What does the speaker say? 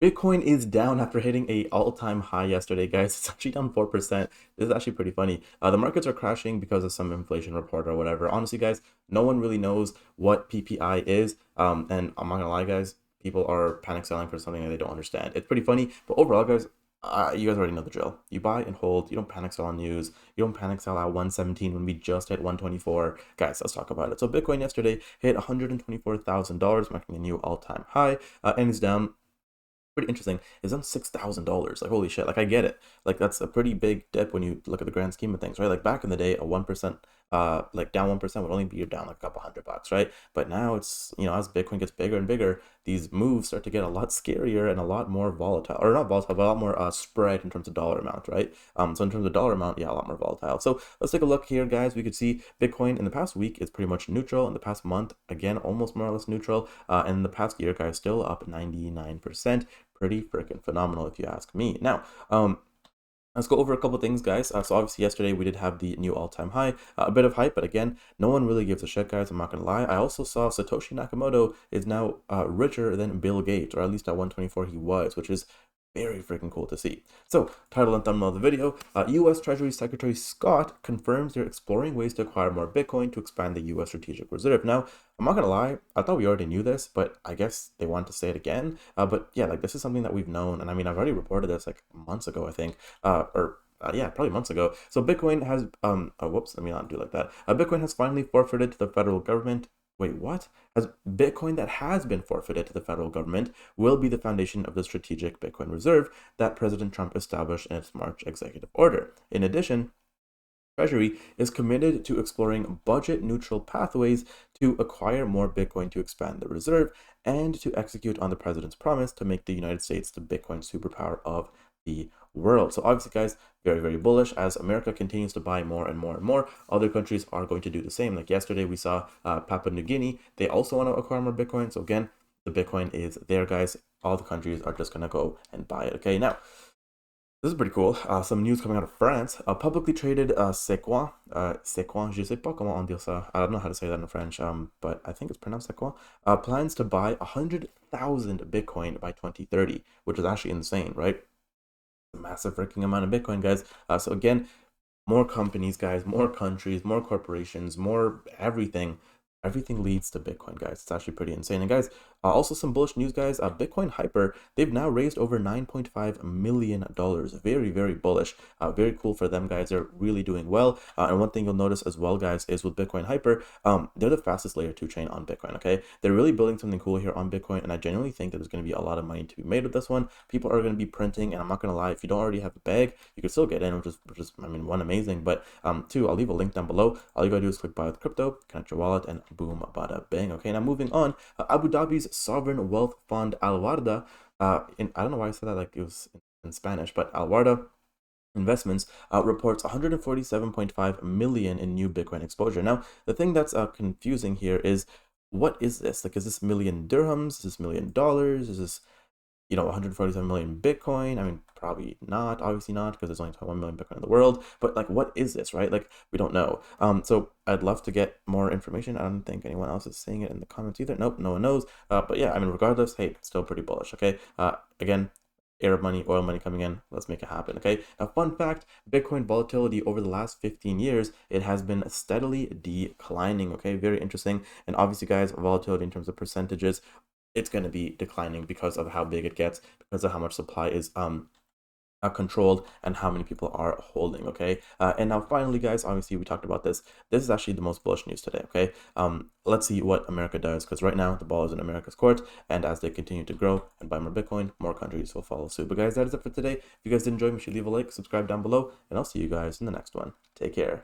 Bitcoin is down after hitting a all-time high yesterday, guys. It's actually down 4%. This is actually pretty funny. The markets are crashing because of some inflation report or whatever. Honestly, guys, no one really knows what PPI is. And I'm not gonna lie, guys, people are panic selling for something that they don't understand. It's pretty funny, but overall, guys, you guys already know the drill. You buy and hold. You don't panic sell on news. You don't panic sell at 117 when we just hit 124. Guys, let's talk about it. So Bitcoin yesterday hit $124,000, marking a new all-time high, and is down pretty interesting. It's on $6,000. Like, holy shit. Like, I get it. Like, that's a pretty big dip when you look at the grand scheme of things, right? Like, back in the day, a 1%, like down 1% would only be down like a couple $100, right? But now it's, as Bitcoin gets bigger and bigger, these moves start to get a lot scarier and a lot more volatile, or not volatile, but a lot more spread in terms of dollar amount, right? So in terms of dollar amount, yeah, a lot more volatile. So let's take a look here, guys. We could see Bitcoin in the past week is pretty much neutral. In the past month, again, almost more or less neutral. And in the past year, guys, still up 99%. Pretty freaking phenomenal if you ask me. Now, let's go over a couple things, guys. So obviously yesterday we did have the new all-time high, a bit of hype, but again, no one really gives a shit, guys. I'm not gonna lie. I also saw Satoshi Nakamoto is now richer than Bill Gates, or at least at 124 he was, which is very freaking cool to see. So, title and thumbnail of the video, U.S. Treasury Secretary Scott confirms they're exploring ways to acquire more Bitcoin to expand the U.S. strategic reserve. Now, I'm not gonna lie, I thought we already knew this, but I guess they want to say it again. But yeah, like this is something that we've known, and I mean, I've already reported this like months ago, I think, yeah, probably months ago. So Bitcoin has, whoops, let me not do like that. Bitcoin has finally forfeited to the federal government. Wait, what? Has Bitcoin that has been forfeited to the federal government will be the foundation of the strategic Bitcoin reserve that President Trump established in its March executive order. In addition, Treasury is committed to exploring budget neutral pathways to acquire more Bitcoin to expand the reserve and to execute on the president's promise to make the United States the Bitcoin superpower of the world. So obviously, guys, very, very bullish. As America continues to buy more and more and more, other countries are going to do the same. Like yesterday, we saw Papua New Guinea. They also want to acquire more Bitcoin. So again, the Bitcoin is there, guys. All the countries are just going to go and buy it. Okay, now, this is pretty cool. Some news coming out of France. Publicly traded Sequoia, je sais pas comment on dit ça. I don't know how to say that in French, but I think it's pronounced Sequoia. Plans to buy 100,000 Bitcoin by 2030, which is actually insane, right? A massive freaking amount of Bitcoin, guys. So again, more companies, guys, more countries, more corporations, more everything. Everything leads to Bitcoin, guys. It's actually pretty insane. And guys, also some bullish news, guys. Bitcoin Hyper, they've now raised over $9.5 million. Very, very bullish. Very cool for them, guys. They're really doing well. And one thing you'll notice as well, guys, is with Bitcoin Hyper, they're the fastest layer 2 chain on Bitcoin, okay? They're really building something cool here on Bitcoin, and I genuinely think that there's going to be a lot of money to be made with this one. People are going to be printing, and I'm not going to lie, if you don't already have a bag, you can still get in, which is I mean, one, amazing, but two, I'll leave a link down below. All you gotta do is click buy with crypto, connect your wallet, and boom, bada bang. Okay, now moving on, Abu Dhabi's sovereign wealth fund Al Warda, I don't know why I said that like it was in Spanish, but Al Warda Investments reports 147.5 million in new Bitcoin exposure. Now, the thing that's confusing here is, what is this? Like, is this million dirhams? Is this $1 million? Is this 147 million Bitcoin? I mean, probably not, obviously not, because there's only 21 million Bitcoin in the world. But like, what is this, right? Like, we don't know. So I'd love to get more information. I don't think anyone else is saying it in the comments either. Nope, no one knows. But yeah, I mean, regardless, hey, still pretty bullish. Okay. Again, Arab money, oil money coming in. Let's make it happen. Okay. Now, fun fact: Bitcoin volatility over the last 15 years, it has been steadily declining. Okay, very interesting. And obviously, guys, volatility in terms of percentages, it's going to be declining because of how big it gets, because of how much supply is controlled and how many people are holding. Okay, and now finally, guys, obviously we talked about this is actually the most bullish news today. Okay, let's see what America does, because right now the ball is in America's court, and as they continue to grow and buy more Bitcoin, more countries will follow suit. But guys, that is it for today. If you guys did enjoy, make sure you leave a like, subscribe down below, and I'll see you guys in the next one. Take care.